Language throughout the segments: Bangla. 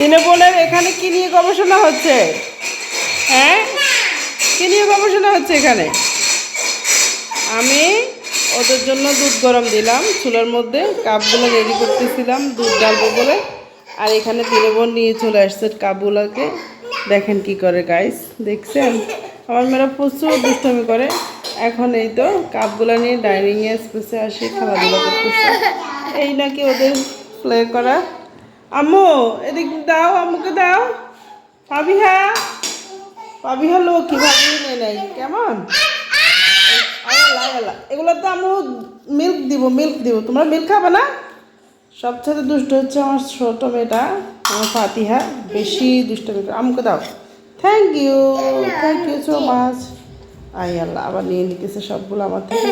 তিনে বোনের এখানে কি নিয়ে গবেষণা হচ্ছে? হ্যাঁ, কি নিয়ে গবেষণা হচ্ছে এখানে? আমি ওদের জন্য দুধ গরম দিলাম চুলার মধ্যে, কাপগুলো রেডি করতেছিলাম দুধ ডালবো বলে। আর এখানে তিনে বোন নিয়ে চলে আসছে কাপগুলোকে। দেখেন কি করে গাইস, দেখছেন? আমার মেয়েরা প্রচুর দুষ্টমি করে। এখন এই তো কাপগুলো নিয়ে ডাইনিংয়ে স্পেসে আসি খেলাধুলা করতেছে। এই নাকি ওদের প্লে করা। আম্মু এদিক দাও, আম্মুকে দাও। পাবিহা, পাবিহা লক্ষ্মী ভাবি নেই কেমন? এগুলো তো আমি মিল্ক দিব, মিল্ক দিব। তোমরা মিল্ক খাবে না? সবচেয়ে দুষ্ট হচ্ছে আমার ছোট মেয়েটা, আমার ফাতিহা। বেশি দুষ্টমি করে। আমাকে দাও। Thank you so much. আই আল্লাহ, আবার নিয়ে নিতেছে সবগুলো আমার থেকে।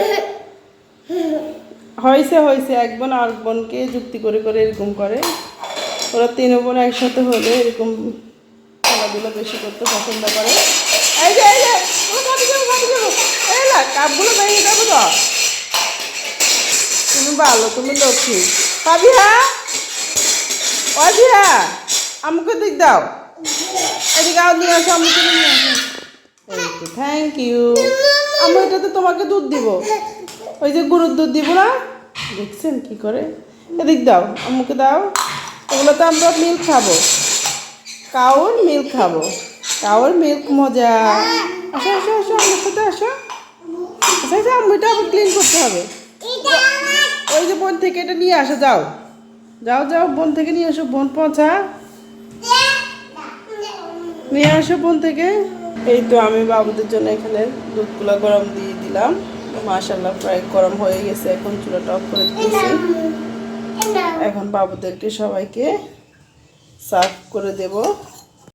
হয়েছে হয়েছে, এক বোন আর বোনকে যুক্তি করে করে এরকম করে। ওরা তিন বোন একসাথে হলে এরকম খেলাধুলো বেশি করতে পছন্দ করে। এই যে এই যে এই না কাপগুলো ভেঙে যাবো তো। তুমি ভালো, তুমি লক্ষ্মী। পাবিহা, অজিহা, আমাকে দিক দাও। এদিকে আও নিয়ে আসো, আমাকে নিয়ে আসো। এই তো থ্যাংক ইউ। আমি এটাতে তোমাকে দুধ দিব, ওই যে গরুর দুধ দিব না? দেখছেন কি করে? এদিক দাও, আমাকে দাও। ওগুলো তো আমরা মিল্ক খাবো, কাউর মিল্ক খাবো। কাউর মিল্ক মজা। আসো আসো আসো, আমার সাথে আসো। আচ্ছা আচ্ছা, আম্মুটা আবার ক্লিন করতে হবে। ওই যে বোন থেকে এটা নিয়ে আসো, যাও যাও যাও, বোন থেকে নিয়ে আসো। বোন পৌঁছা, নিয়ে আসো বোন থেকে। এই তো আমি বাবুদের জন্য এখানে দুধগুলো গরম দিয়ে দিলাম। মাশাআল্লাহ প্রায় গরম হয়ে গেছে। এখন চুলাটা অফ করে দিয়েছি। এখন বাবুদেরকে সবাইকে সার্ভ করে দেব।